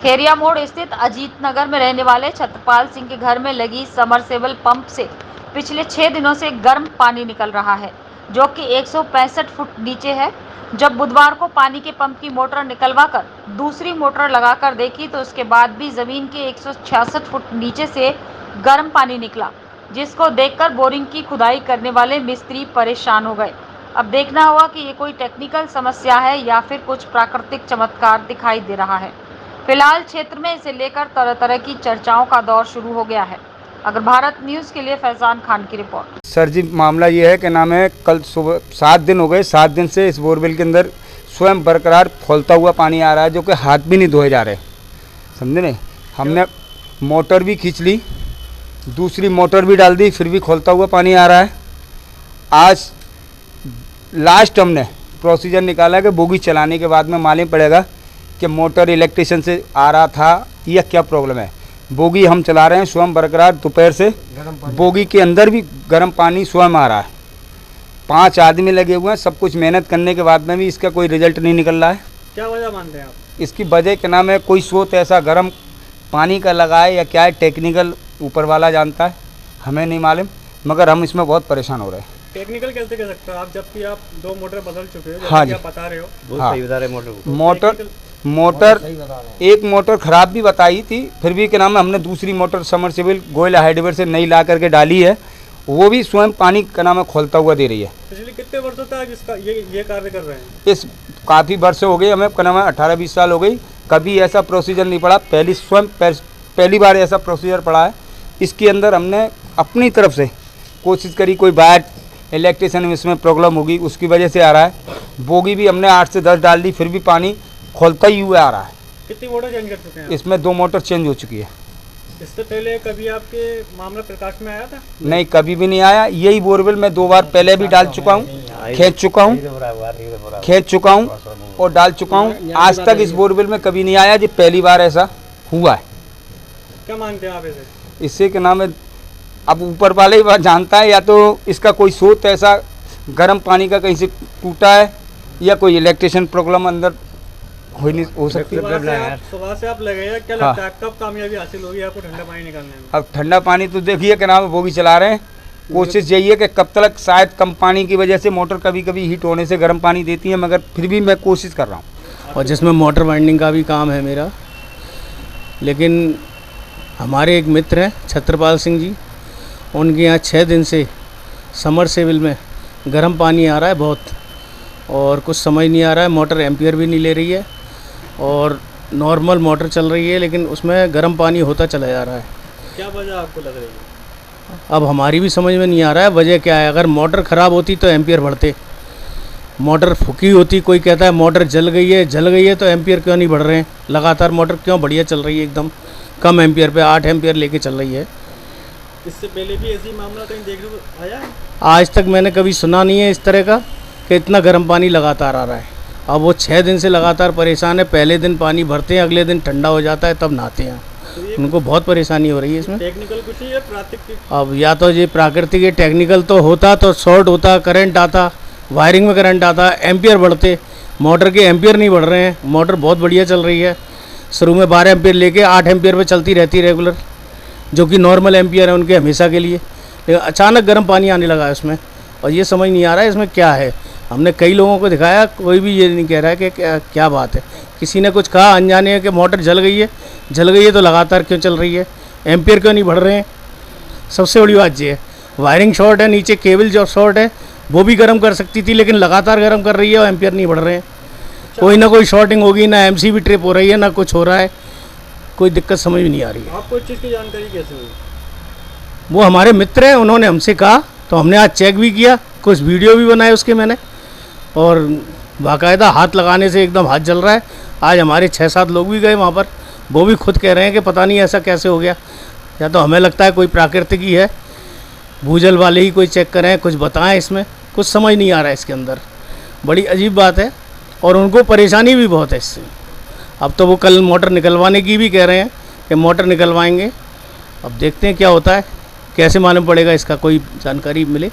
खेरिया मोड़ स्थित अजीत नगर में रहने वाले छत्रपाल सिंह के घर में लगी समरसेबल पंप से पिछले 6 दिनों से गर्म पानी निकल रहा है, जो कि 165 फुट नीचे है। जब बुधवार को पानी के पंप की मोटर निकलवाकर दूसरी मोटर लगाकर देखी तो उसके बाद भी जमीन के 166 फुट नीचे से गर्म पानी निकला, जिसको देखकर बोरिंग की खुदाई करने वाले मिस्त्री परेशान हो गए। अब देखना होगा कि ये कोई टेक्निकल समस्या है या फिर कुछ प्राकृतिक चमत्कार दिखाई दे रहा है। फिलहाल क्षेत्र में इसे लेकर तरह तरह की चर्चाओं का दौर शुरू हो गया है। अगर भारत न्यूज़ के लिए फैजान खान की रिपोर्ट। सर जी, मामला ये है कि नाम है, कल सुबह 7 दिन हो गए, 7 दिन से इस बोरवेल के अंदर स्वयं बरकरार खौलता हुआ पानी आ रहा है, जो कि हाथ भी नहीं धोए जा रहे, समझे नहीं। हमने मोटर भी खींच ली, दूसरी मोटर भी डाल दी, फिर भी खौलता हुआ पानी आ रहा है। आज लास्ट हमने प्रोसीजर निकाला कि बोगी चलाने के बाद में मालूम पड़ेगा कि मोटर इलेक्ट्रिशियन से आ रहा था या क्या प्रॉब्लम है। बोगी हम चला रहे हैं स्वयं बरकरार, दोपहर से बोगी के अंदर भी गर्म पानी स्वयं आ रहा है। 5 आदमी लगे हुए हैं, सब कुछ मेहनत करने के बाद में भी इसका कोई रिजल्ट नहीं निकल रहा है। क्या वजह मानते हैं आप? इसकी वजह क्या नाम है, कोई स्रोत ऐसा गर्म पानी का लगा है या क्या है, टेक्निकल ऊपर वाला जानता है, हमें नहीं मालूम, मगर हम इसमें बहुत परेशान हो रहे हैं। टेक्निकल कैसे कह सकते हो आप, जबकि आप 2 मोटर बदल चुके हो? हाँ जी, आप बता रहे हो। हाँ, सही बता रहे मोटर मोटर एक मोटर ख़राब भी बताई थी, फिर भी क्या नाम है, हमने दूसरी मोटर समरसेबल गोयल हाइडवेयर से नई ला करके डाली है, वो भी स्वयं पानी का नाम है खोलता हुआ दे रही है। पिछले कितने वर्षों तक इसका ये कार्य कर रहे हैं? इस काफ़ी वर्ष हो गए, हमें क्या नाम है 18-20 साल हो गई, कभी ऐसा प्रोसीजर नहीं पड़ा, पहली बार ऐसा प्रोसीजर पड़ा है। इसके अंदर हमने अपनी तरफ से कोशिश करी, कोई बाहर इलेक्ट्रिशियन में इसमें प्रॉब्लम होगी उसकी वजह से आ रहा है। बोगी भी हमने 8 से 10 डाल दी, फिर भी पानी खोलता ही हुआ आ रहा है। कितनी मोटर चेंज कर चुके हैं? इसमें 2 मोटर चेंज हो चुकी है। इससे पहले कभी आपके मामला प्रकाश में आया था? नहीं, कभी भी नहीं आया। यही बोरवेल मैं 2 बार पहले भी डाल चुका हूँ, खींच चुका हूँ और डाल चुका हूँ। आज तक इस बोरवेल में कभी नहीं आया, जो पहली बार ऐसा हुआ है। क्या मानते हैं आप इससे क्या नाम है, अब ऊपर वाले ही बात जानता है, या तो इसका कोई स्रोत ऐसा गर्म पानी का कहीं से टूटा है या कोई इलेक्ट्रिशियन प्रॉब्लम अंदर हो सकती है। सुबह से आप लगे हैं, क्या लगता है कब कामयाबी हासिल होगी आपको ठंडा पानी निकालने में? अब ठंडा पानी तो देखिए क्या नाम है, बोगी चला रहे हैं, कोशिश यही है कि कब तक, शायद कम पानी की वजह से मोटर कभी कभी हीट होने से गर्म पानी देती है, मगर फिर भी मैं कोशिश कर रहा हूँ। और जिसमें मोटर वाइंडिंग का भी काम है मेरा, लेकिन हमारे एक मित्र हैं छत्रपाल सिंह जी, उनके यहाँ 6 दिन से समरसेबल में गर्म पानी आ रहा है बहुत, और कुछ समझ नहीं आ रहा है, मोटर एम्पियर भी नहीं ले रही है और नॉर्मल मोटर चल रही है, लेकिन उसमें गर्म पानी होता चला जा रहा है। क्या वजह आपको लग रही है? अब हमारी भी समझ में नहीं आ रहा है वजह क्या है। अगर मोटर ख़राब होती तो एम्पियर बढ़ते, मोटर फुकी होती, कोई कहता है मोटर जल गई है तो एम्पियर क्यों नहीं बढ़ रहे हैं? लगातार मोटर क्यों बढ़िया चल रही है, एकदम कम एम्पियर पे 8 एम्पियर लेके चल रही है। इससे पहले भी ऐसी मामला कहीं देखने को आया है? आज तक मैंने कभी सुना नहीं है इस तरह का कि इतना गर्म पानी लगातार आ रहा है। अब वो 6 दिन से लगातार परेशान है, पहले दिन पानी भरते हैं, अगले दिन ठंडा हो जाता है, तब नहाते हैं। तो उनको बहुत परेशानी हो रही है इसमें। टेक्निकल कुछ ही है, प्राकृतिक? अब या तो ये प्राकृतिक है, टेक्निकल तो होता तो शॉर्ट होता, करंट आता, वायरिंग में करंट आता, एम्पियर बढ़ते। मोटर के एम्पियर नहीं बढ़ रहे हैं, मोटर बहुत बढ़िया चल रही है, शुरू में 12 एम्पियर लेके 8 एम्पियर पे चलती रहती रेगुलर, जो कि नॉर्मल एम्पियर है उनके हमेशा के लिए, लेकिन अचानक गर्म पानी आने लगा है उसमें, और ये समझ नहीं आ रहा है इसमें क्या है। हमने कई लोगों को दिखाया, कोई भी ये नहीं कह रहा है कि क्या बात है। किसी ने कुछ कहा अनजाने कि मोटर जल गई है तो लगातार क्यों चल रही है, एम्पियर क्यों नहीं बढ़ रहे हैं। सबसे बड़ी बात ये है, वायरिंग शॉर्ट है, नीचे केबल जो शॉर्ट है वो भी गर्म कर सकती थी, लेकिन लगातार गर्म कर रही है और एम्पियर नहीं बढ़ रहे हैं। कोई ना कोई शॉर्टिंग होगी, ना MCB ट्रिप हो रही है, ना कुछ हो रहा है, कोई दिक्कत समझ में नहीं आ रही है। आपको इस चीज़ की जानकारी कैसे हुई? वो हमारे मित्र हैं, उन्होंने हमसे कहा, तो हमने आज चेक भी किया, कुछ वीडियो भी बनाए उसके मैंने, और बाकायदा हाथ लगाने से एकदम हाथ जल रहा है। आज हमारे 6-7 लोग भी गए वहाँ पर, वो भी खुद कह रहे हैं कि पता नहीं ऐसा कैसे हो गया, या तो हमें लगता है कोई प्राकृतिक ही है, भूजल वाले ही कोई चेक करें, कुछ बताएं, इसमें कुछ समझ नहीं आ रहा है इसके अंदर। बड़ी अजीब बात है, और उनको परेशानी भी बहुत है इससे। अब तो वो कल मोटर निकलवाने की भी कह रहे हैं कि मोटर निकलवाएंगे, अब देखते हैं क्या होता है, कैसे मालूम पड़ेगा इसका, कोई जानकारी मिले।